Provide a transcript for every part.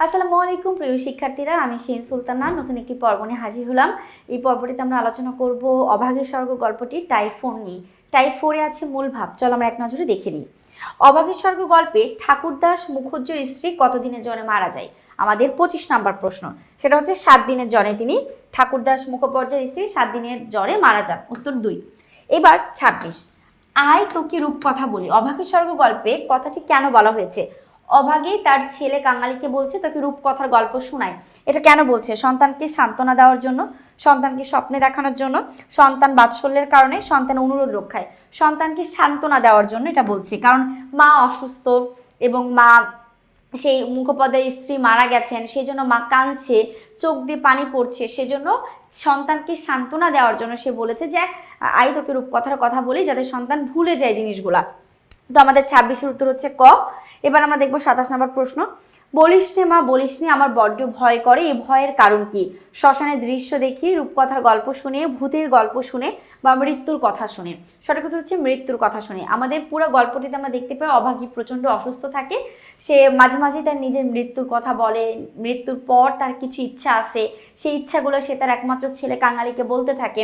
আসসালামু আলাইকুম প্রিয় শিক্ষার্থীরা, আমি শিন সুলতানা নতুন একটি পর্ব নিয়ে হাজির হলাম। এই পর্বটিতে আমরা আলোচনা করব অভাগীর স্বর্গ গল্পটি টাইপ 4 নিয়ে। টাইপ 4-এ আছে মূল ভাব। চল আমরা এক নজরে দেখে নিই। অভাগীর স্বর্গ গল্পে ঠাকুরদাস মুখুজ্জের স্ত্রী কতদিনের জ্বরে মারা যায়? আমাদের 25 নাম্বার প্রশ্ন। সেটা হচ্ছে 7 দিনের জ্বরে তিনি ঠাকুরদাস মুখোপাধ্যায়ের স্ত্রী 7 দিনের জ্বরে মারা যান। উত্তর 2। এবার 26, আয় তোকে রূপকথা বলি। অভাগীর স্বর্গ গল্পে কথাটি কেন বলা হয়েছে? অভাগী তার ছেলে কাঙালিকে বলছে তোকে রূপকথার গল্প শোনায়। এটা কেন বলছে? সন্তানকে সান্ত্বনা দেওয়ার জন্য, সন্তানকে স্বপ্নে দেখানোর জন্য, সন্তান বাৎসল্যের কারণে, সন্তান অনুরোধ রক্ষায়, সন্তানকে সান্ত্বনা দেওয়ার জন্য এটা বলছে। কারণ মা অসুস্থ এবং মা সেই মুখোপাধ্যায়ের স্ত্রী মারা গেছেন, সেই জন্য মা কাঁদছে, চোখ দিয়ে পানি পড়ছে, সেজন্য সন্তানকে সান্ত্বনা দেওয়ার জন্য সে বলেছে যে আই তোকে রূপকথার কথা বলি, যাতে সন্তান ভুলে যায় জিনিসগুলা। তো আমাদের 26-এর উত্তর হচ্ছে ক। এবার আমরা দেখবো 27 নম্বর প্রশ্ন। বলিস নে মা বলিস নে আমার বড্ড ভয় করে, এই ভয়ের কারণ কি? শ্মশানের দৃশ্য দেখি, রূপকথার গল্প শুনে, ভূতের গল্প শুনে, বা মৃত্যুর কথা শুনে। সঠিক উত্তর হচ্ছে মৃত্যুর কথা শুনে। আমাদের পুরো গল্পটিতে আমরা দেখতে পাই অভাগী প্রচণ্ড অসুস্থ থাকে, সে মাঝে মাঝে তার নিজের মৃত্যুর কথা বলে, মৃত্যুর পর তার কিছু ইচ্ছা আছে, সেই ইচ্ছাগুলো সে তার একমাত্র ছেলে কাঙালিকে বলতে থাকে।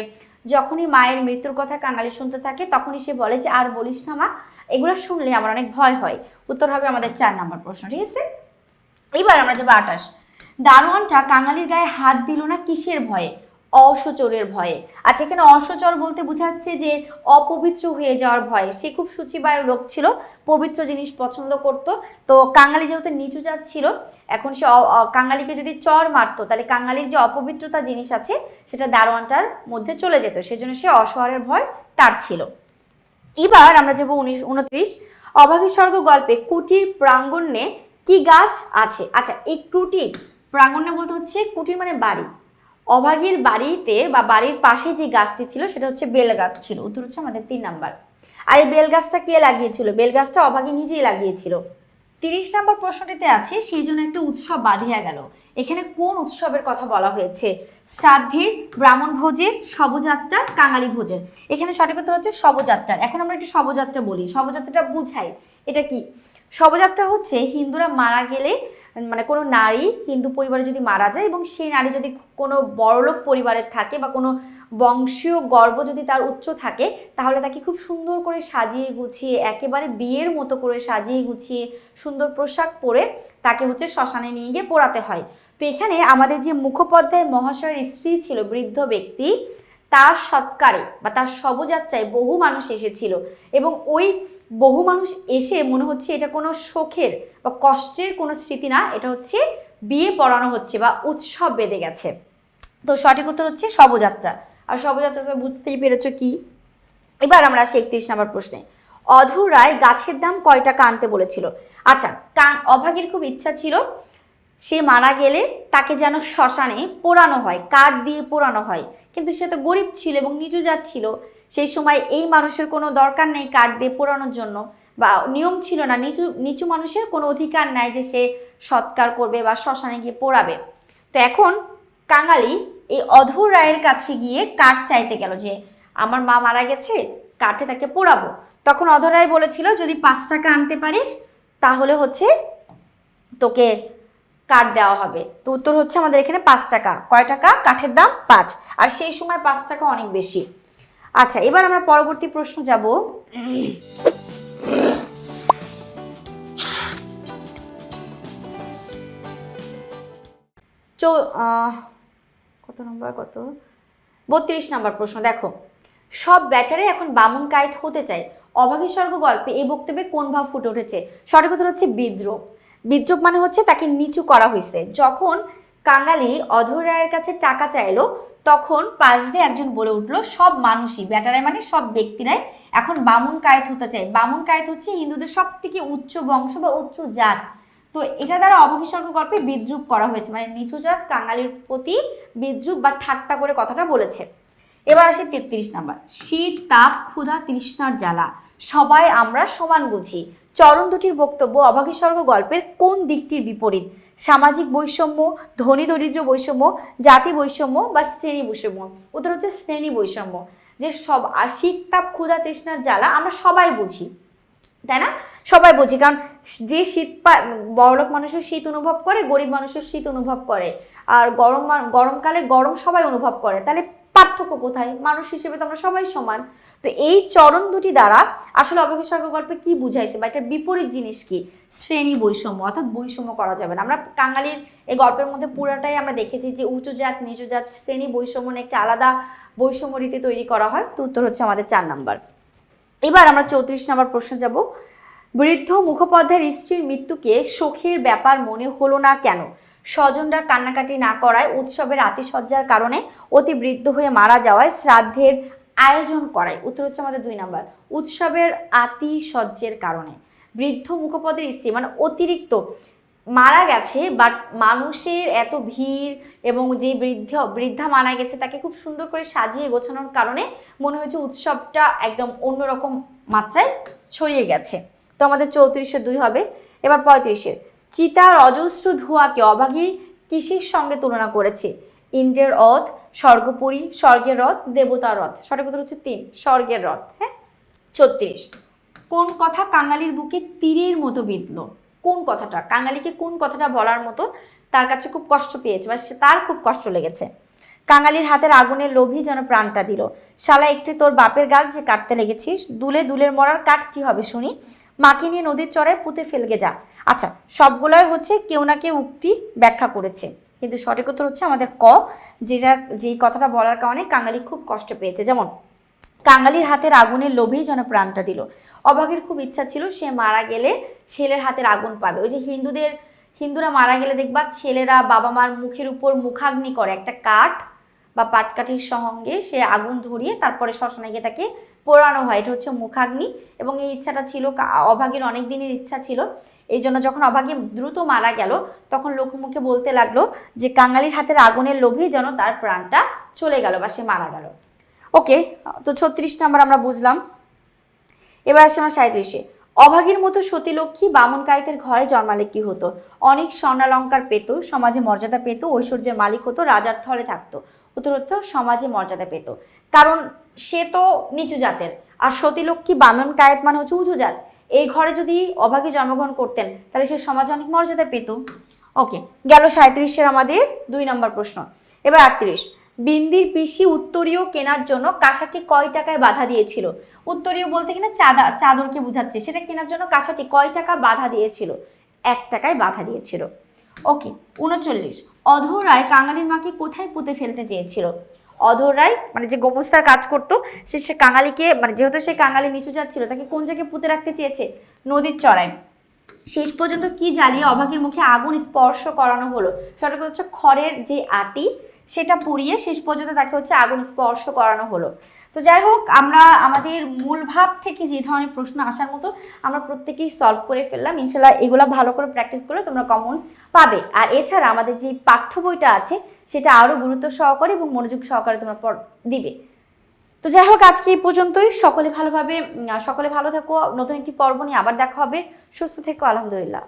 যখনই মায়ের মৃত্যুর কথা কাঙালি শুনতে থাকে তখনই সে বলে যে আর বলিস না মা, এগুলো শুনলে আমার অনেক ভয় হয়। উত্তর হবে আমাদের 4 নম্বর প্রশ্ন। ঠিক আছে, এবার আমরা যাবো 28। দারোয়ানটা কাঙালির গায়ে হাত দিল না কিসের ভয়ে? অসচরের ভয়ে। আচ্ছা, এখানে অসচর বলতে বোঝাচ্ছে যে অপবিত্র হয়ে যাওয়ার ভয়ে। সে খুব শুচিবায়ু লোক ছিল, পবিত্র জিনিস পছন্দ করত। তো কাঙালি যেহেতু নিচু জাত ছিল, এখন সে কাঙালিকে যদি চর মারতো তাহলে কাঙালির যে অপবিত্রতা জিনিস আছে সেটা দারোয়ানটার মধ্যে চলে যেত, সেজন্য সে অসহায়ের ভয় তার ছিল। এবার আমরা যাবো 29। অভাগী স্বর্গ গল্পে কুটির প্রাঙ্গণে কি গাছ আছে? আচ্ছা, এই কুটির প্রাঙ্গণে বলতে হচ্ছে কুটির মানে বাড়ি। অভাগীর বাড়িতে বা বাড়ির পাশে যে গাছটি ছিল সেটা হচ্ছে বেল গাছ ছিল। উত্তর হচ্ছে আমাদের 3 নাম্বার। আর এই বেল গাছটা কে লাগিয়েছিল? বেল গাছটা অভাগী নিজেই লাগিয়েছিল। 30 নম্বর প্রশ্নটিতে আছে সেই জন্য একটা উৎসব বাঁধিয়া গেল। এখানে কোন উৎসবের কথা বলা হয়েছে? শ্রাদ্ধের, ব্রাহ্মণ ভোজের, শবযাত্রা, কাঙালি ভোজের। এখানে সঠিক উত্তর হচ্ছে শবযাত্রার। এখন আমরা একটু শবযাত্রা বলি, শবযাত্রাটা বুঝাই। এটা কি? শবযাত্রা হচ্ছে হিন্দুরা মারা গেলে, মানে কোনো নারী হিন্দু পরিবারে যদি মারা যায় এবং সেই নারী যদি কোনো বড়লোক পরিবারের থাকে বা কোনো বংশীয় গর্ব যদি তার উচ্চ থাকে, তাহলে তাকে খুব সুন্দর করে সাজিয়ে গুছিয়ে, একেবারে বিয়ের মতো করে সাজিয়ে গুছিয়ে সুন্দর পোশাক পরে তাকে হচ্ছে শ্মশানে নিয়ে গিয়ে পোড়াতে হয়। তো এখানে আমাদের যে মুখোপাধ্যায় মহাশয়ের স্ত্রী ছিল, বৃদ্ধ ব্যক্তি, তার সৎকারে বা তার শবযাত্রায় বহু মানুষ এসেছিল এবং ওই বহু মানুষ এসে মনে হচ্ছে এটা কোনো শোকের বা কষ্টের কোনো স্মৃতি না, এটা হচ্ছে বিয়ে পড়ানো হচ্ছে বা উৎসব বেঁধে গেছে। তো সঠিক উত্তর হচ্ছে শবযাত্রা। আর শবযাত্রাটা বুঝতেই পেরেছো কি। এবার আমরা আসি 31 নম্বর প্রশ্নে। অধর রায় গাছের দাম কয় টাকা আনতে বলেছিল? আচ্ছা, অভাগীর খুব ইচ্ছা ছিল সে মারা গেলে তাকে যেন শ্মশানে পোড়ানো হয়, কাঠ দিয়ে পোড়ানো হয়, কিন্তু সে তো গরিব ছিল এবং নিচু জাত ছিল। সেই সময় এই মানুষের কোনো দরকার নেই কাঠ দিয়ে পোড়ানোর জন্য, বা নিয়ম ছিল না, নিচু নিচু মানুষের কোনো অধিকার নাই যে সে সৎকার করবে বা শ্মশানে গিয়ে পোড়াবে। তো এখন কাঙালি এই অধর রায়ের কাছে গিয়ে কাঠ চাইতে গেল যে আমার মা মারা গেছে, কাঠে তাকে পোড়াবো। তখন অধর রায় বলেছিল যদি 5 টাকা আনতে পারিস তাহলে হচ্ছে তোকে কাঠ দেওয়া হবে। তো উত্তর হচ্ছে আমাদের এখানে 5 টাকা। কয় টাকা? কাঠের দাম 5। আর সেই সময় 5 টাকা অনেক বেশি। আচ্ছা, এবার আমরা পরবর্তী প্রশ্ন যাব। কত নম্বর? 32 নম্বর প্রশ্ন। দেখো, সব ব্যাটারে এখন বামুন কায়েত হতে চায়। অভাগী স্বর্গ গল্পে এই বক্তব্যে কোন ভাব ফুটে উঠেছে? সঠিক উত্তর হচ্ছে বিদ্রোহ। বিদ্রোহ মানে হচ্ছে তাকে নিচু করা হয়েছে। যখন কাঙালি অধর রায়ের কাছে টাকা চাইলো তখন পাশ দিয়ে একজন বলে উঠলো সব মানুষই, ব্যাটারাই মানে সব ব্যক্তিরাই এখন বামুন কায়েত হতে চায়। বামুন কায়েত হচ্ছে হিন্দুদের সব থেকে উচ্চ বংশ বা উচ্চ জাত। তো এটা দ্বারা অভাগী স্বর্গ গল্পে বিদ্রুপ করা হয়েছে, মানে নিচু জাত কাঙালির প্রতি বিদ্রুপ বা ঠাট্টা করে কথাটা বলেছে। এবার আসি 33 নাম্বার। শীত, তাপ, ক্ষুধা, তৃষ্ণার জ্বালা সবাই আমরা সমান বুঝি। চরণ দুটির বক্তব্য অভাগী স্বর্গ গল্পের কোন দিকটির বিপরীত? সামাজিক বৈষম্য, ধনী দরিদ্র বৈষম্য, জাতি বৈষম্য বা শ্রেণী বৈষম্য? উত্তর হচ্ছে শ্রেণী বৈষম্য। যে সব শীত, তাপ, ক্ষুধা, তৃষ্ণার জ্বালা আমরা সবাই বুঝি, তাই না? সবাই বুঝি, কারণ যে শীত বড়লোক মানুষও শীত অনুভব করে, গরিব মানুষও শীত অনুভব করে, আর গরমকালে গরম সবাই অনুভব করে, তাহলে পার্থক্য কোথায়? মানুষ হিসেবে তো আমরা সবাই সমান। তো এই চরণ দুটি দ্বারা আসলে অবকাশ স্বর্গ গল্পে কি বুঝাইছে বা এটার বিপরীত জিনিস কি? শ্রেণী বৈষম্য, অর্থাৎ বৈষম্য করা যাবে না। আমরা কাঙালির এই গল্পের মধ্যে পুরাটাই আমরা দেখেছি যে উঁচু জাত নিচু জাত শ্রেণী বৈষম্য নিয়ে একটা আলাদা বৈষম্য রীতি তৈরি করা হয়। তো উত্তর হচ্ছে আমাদের 4 নাম্বার। এবার আমরা 34 নম্বর প্রশ্নে যাব। বৃদ্ধ মুখোপাধ্যায়ের স্ত্রীর মৃত্যুকে শোকের ব্যাপার মনে হলো না কেন? স্বজনরা কান্নাকাটি না করায়, উৎসবের আতিশয্যার কারণে, অতি বৃদ্ধ হয়ে মারা যাওয়ায়, শ্রাদ্ধের আয়োজন করায়। উত্তর হচ্ছে আমাদের 2 নাম্বার, উৎসবের আতিশয্যের কারণে। বৃদ্ধ মুখোপাধ্যায়ের স্ত্রী মানে অতিরিক্ত মারা গেছে, বাট মানুষের এত ভিড় এবং যে বৃদ্ধা মারা গেছে তাকে খুব সুন্দর করে সাজিয়ে গোছানোর কারণে মনে হয়েছে উৎসবটা একদম অন্যরকম মাত্রায় ছড়িয়ে গেছে। তো আমাদের 34-এ 2 হবে। এবার 35-এ, চিতার অজস্র ধোঁয়াকে অভাগী কিসের সঙ্গে তুলনা করেছে? ইন্দ্রের রথ, স্বর্গপুরী, স্বর্গের রথ, দেবতার রথ। সঠিক উত্তর হচ্ছে 3, স্বর্গের রথ। হ্যাঁ। 36, কোন কথা কাঙালির বুকে তীরের মতো বিঁধল? কোন কথাটা কাঙালিকে, কোন কথাটা বলার মতো তার কাছে খুব কষ্ট পেয়েছে বা তার খুব কষ্ট লেগেছে? কাঙালির হাতের আগুনের লোভই যেন প্রাণটা দিল। শালা একটি তোর বাপের গাছ যে কাটতে লেগেছিস, দুলে দুলের মরার কাঠ কি হবে শুনি? মাকে নিয়ে নদীর চড়ায় পুঁতে ফেলগে যা। আচ্ছা, সবগুলোই হচ্ছে কেউ না কেউ উক্তি ব্যাখ্যা করেছে, কিন্তু সঠিক উত্তর হচ্ছে আমাদের ক, যেই কথাটা বলার কারণে কাঙালি খুব কষ্ট পেয়েছে। যেমন কাঙালির হাতের আগুনের লোভেই যেন প্রাণটা দিল। অভাগীর খুব ইচ্ছা ছিল সে মারা গেলে ছেলের হাতের আগুন পাবে। ওই যে হিন্দুরা মারা গেলে দেখবা ছেলেরা বাবা মার মুখের উপর মুখাগ্নি করে, একটা কাঠ বা পাটকাঠির সঙ্গে সে আগুন ধরিয়ে তারপরে শ্মশানে গিয়ে তাকে পোড়ানো হয়, এটা হচ্ছে মুখাগ্নি। এবং এই ইচ্ছাটা ছিল অভাগীর, অনেক দিনের ইচ্ছা ছিল। এই জন্য যখন অভাগী দ্রুত মারা গেল তখন লোকমুখে বলতে লাগলো যে কাঙালির হাতের আগুনের লোভেই যেন তার প্রাণটা চলে গেল বা সে মারা গেল। ওকে, তো 36 নাম্বার আমরা বুঝলাম। এবার আসে আমার 37-এ, অভাগীর মতো সতীলক্ষ্মী বামন কায়িতের ঘরে জন্মালে কি হতো? অনেক স্বর্ণালঙ্কার পেত, সমাজে মর্যাদা পেত, ঐশ্বর্যের মালিক হতো, রাজার থলে থাকতো। উত্তর হতো সমাজে মর্যাদা পেত, কারণ সে তো নিচু জাতের, আর সতীলক্ষ্মী বামন কায়েত মানে হচ্ছে উঁচু জাত। এই ঘরে যদি অভাগী জন্মগ্রহণ করতেন তাহলে সে সমাজে অনেক মর্যাদা পেত। ওকে, গেল 37-এর আমাদের 2 নম্বর প্রশ্ন। এবার 38, বিন্দির পিসি উত্তরীয় কেনার জন্য কাঁসাটি কয় টাকায় বাধা দিয়েছিল? উত্তরীয় বলতে কিনা চাদরকে বোঝাচ্ছে, সেটা কেনার জন্য কাঁসাটি কয় টাকা বাধা দিয়েছিল? 1 টাকায় বাধা দিয়েছিল। ওকে, 39, অধর রায় কাঙালির মাকে কোথায় পুঁতে ফেলতে চেয়েছিল? অধর রায় মানে যে গোমস্তার কাজ করতো, সে কাঙালিকে, মানে যেহেতু সে কাঙালি নিচু যাচ্ছিল, তাকে কোন জায়গায় পুঁতে রাখতে চেয়েছে? নদীর চড়ায়। শেষ পর্যন্ত কি জ্বালিয়ে অভাগীর মুখে আগুন স্পর্শ করানো হলো? সঠিক হচ্ছে খড়ের যে আটি সেটা পুড়িয়ে শেষ পর্যন্ত তাকে হচ্ছে আগুন স্পর্শ করানো হলো। তো যাই হোক, আমরা আমাদের মূল ভাব থেকে যে ধরনের প্রশ্ন আসার মতো আমরা প্রত্যেকেই সলভ করে ফেললাম। ইনশাল্লাহ এগুলো ভালো করে প্র্যাকটিস করলে তোমরা কমন পাবে। আর এছাড়া আমাদের যে পাঠ্য বইটা আছে সেটা আরও গুরুত্ব সহকারে এবং মনোযোগ সহকারে তোমরা দিবে। তো যাই হোক, আজকে এই পর্যন্তই। সকলে ভালো থাকো। নতুন একটি পর্ব নিয়ে আবার দেখা হবে। সুস্থ থেকো। আলহামদুলিল্লাহ।